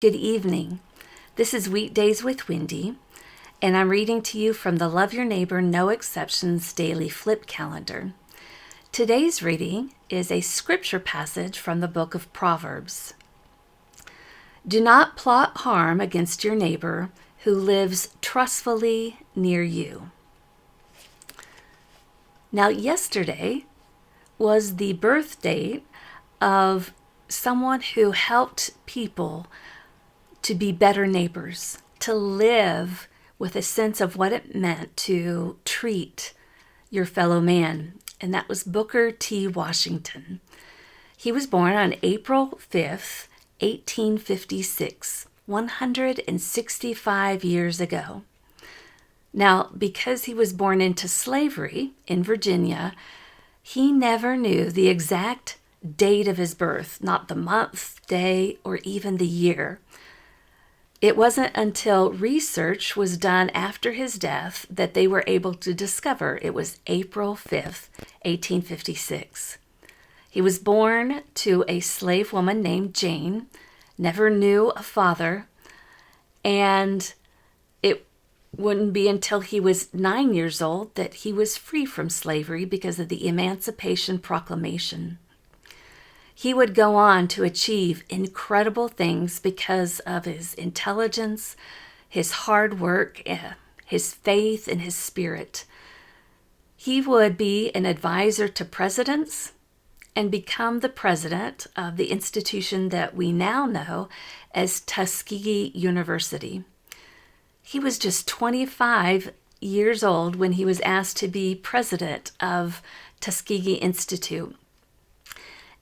Good evening. This is Weekdays with Wendy, and I'm reading to you from the Love Your Neighbor, No Exceptions Daily Flip Calendar. Today's reading is a scripture passage from the book of Proverbs. Do not plot harm against your neighbor who lives trustfully near you. Now, yesterday was the birth date of someone who helped people to be better neighbors, to live with a sense of what it meant to treat your fellow man. And that was Booker T. Washington. He was born on April 5th, 1856, 165 years ago. Now, because he was born into slavery in Virginia, he never knew the exact date of his birth, not the month, day, or even the year. It wasn't until research was done after his death that they were able to discover it was April 5th, 1856. He was born to a slave woman named Jane, never knew a father, and it wouldn't be until he was 9 years old that he was free from slavery because of the Emancipation Proclamation. He would go on to achieve incredible things because of his intelligence, his hard work, his faith, and his spirit. He would be an advisor to presidents and become the president of the institution that we now know as Tuskegee University. He was just 25 years old when he was asked to be president of Tuskegee Institute.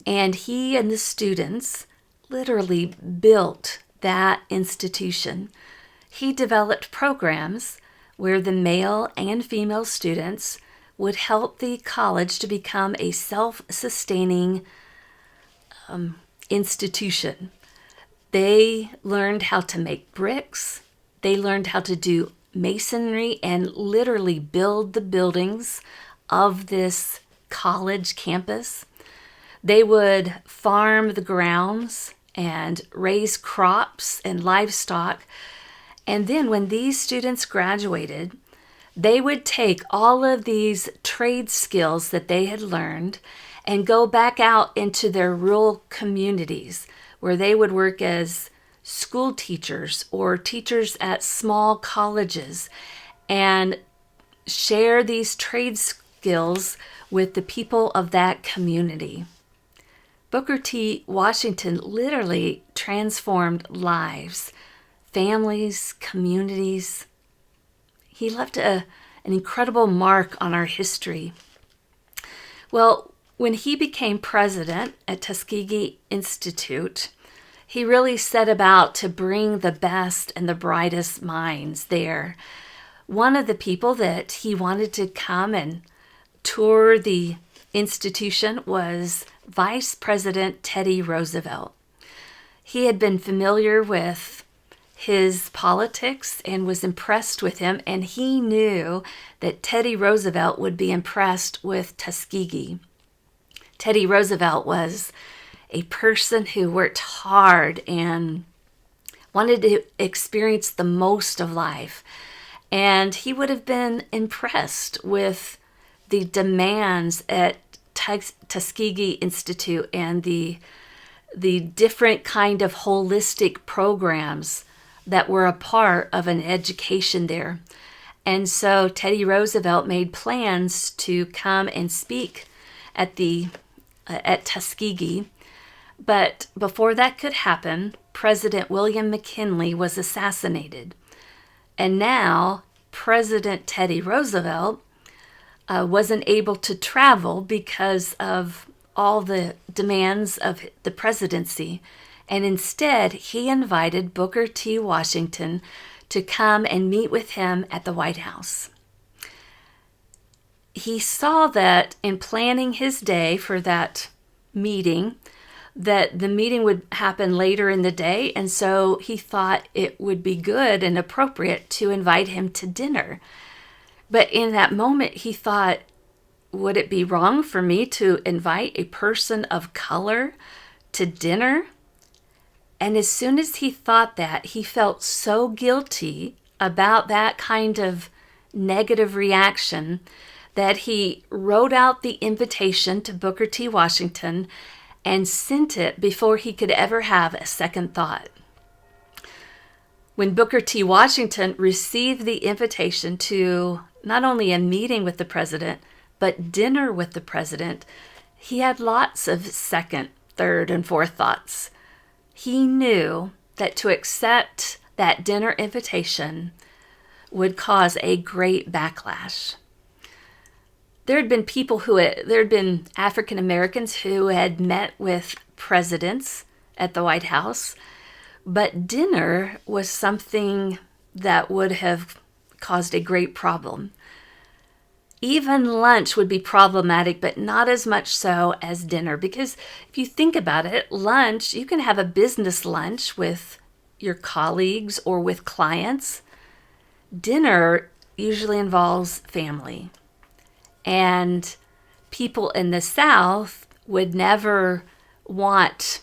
And he and the students literally built that institution. He developed programs where the male and female students would help the college to become a self-sustaining institution. They learned how to make bricks. They learned how to do masonry and literally build the buildings of this college campus. They would farm the grounds and raise crops and livestock. And then when these students graduated, they would take all of these trade skills that they had learned and go back out into their rural communities where they would work as school teachers or teachers at small colleges and share these trade skills with the people of that community. Booker T. Washington literally transformed lives, families, communities. He left an incredible mark on our history. Well, when he became president at Tuskegee Institute, he really set about to bring the best and the brightest minds there. One of the people that he wanted to come and tour the institution was Vice President Teddy Roosevelt. He had been familiar with his politics and was impressed with him, and he knew that Teddy Roosevelt would be impressed with Tuskegee. Teddy Roosevelt was a person who worked hard and wanted to experience the most of life, and he would have been impressed with the demands at Tuskegee Institute and the different kind of holistic programs that were a part of an education there. And so Teddy Roosevelt made plans to come and speak at Tuskegee. But before that could happen, President William McKinley was assassinated. And now President Teddy Roosevelt wasn't able to travel because of all the demands of the presidency. And instead, he invited Booker T. Washington to come and meet with him at the White House. He saw that in planning his day for that meeting, that the meeting would happen later in the day, and so he thought it would be good and appropriate to invite him to dinner. But in that moment, he thought, would it be wrong for me to invite a person of color to dinner? And as soon as he thought that, he felt so guilty about that kind of negative reaction that he wrote out the invitation to Booker T. Washington and sent it before he could ever have a second thought. When Booker T. Washington received the invitation to not only a meeting with the president, but dinner with the president, he had lots of second, third, and fourth thoughts. He knew that to accept that dinner invitation would cause a great backlash. There had been African Americans who had met with presidents at the White House, but dinner was something that would have caused a great problem. Even lunch would be problematic, but not as much so as dinner. Because if you think about it, lunch, you can have a business lunch with your colleagues or with clients. Dinner usually involves family. And people in the South would never want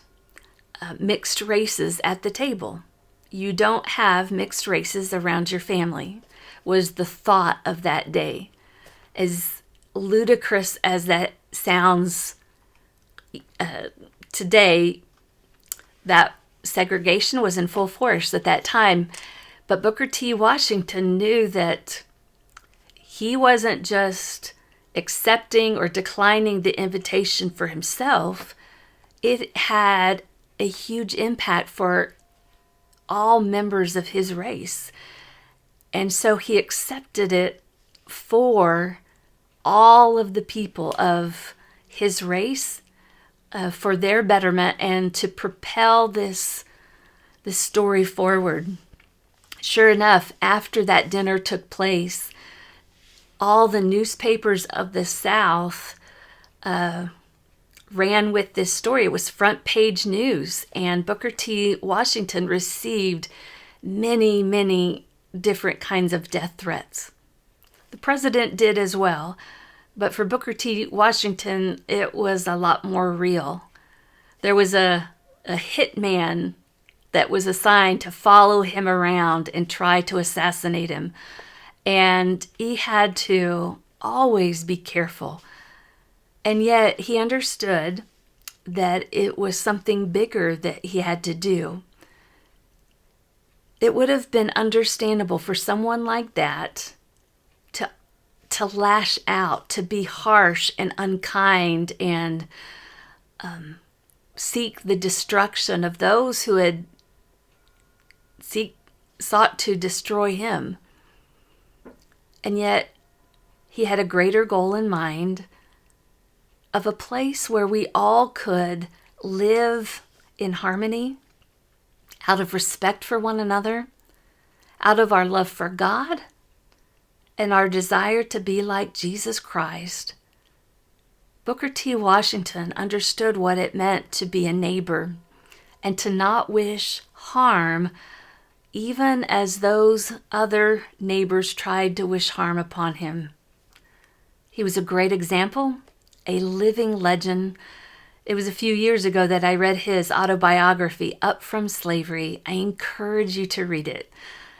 mixed races at the table. You don't have mixed races around your family, was the thought of that day. As ludicrous as that sounds today, that segregation was in full force at that time. But Booker T. Washington knew that he wasn't just accepting or declining the invitation for himself. It had a huge impact for all members of his race. And so he accepted it for all of the people of his race, for their betterment and to propel this story forward. Sure enough, after that dinner took place, all the newspapers of the South ran with this story. It was front page news, and Booker T. Washington received many, many different kinds of death threats. The president did as well, but for Booker T. Washington, it was a lot more real. There was a hitman that was assigned to follow him around and try to assassinate him. And he had to always be careful. And yet he understood that it was something bigger that he had to do. It would have been understandable for someone like that to lash out, to be harsh and unkind and seek the destruction of those who had sought to destroy him. And yet he had a greater goal in mind of a place where we all could live in harmony, out of respect for one another, out of our love for God, and our desire to be like Jesus Christ. Booker T. Washington understood what it meant to be a neighbor and to not wish harm, even as those other neighbors tried to wish harm upon him. He was a great example, a living legend. It was a few years ago that I read his autobiography, Up From Slavery. I encourage you to read it.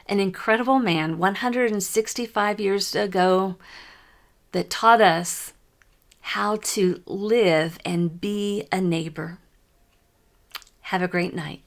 An incredible man, 165 years ago, that taught us how to live and be a neighbor. Have a great night.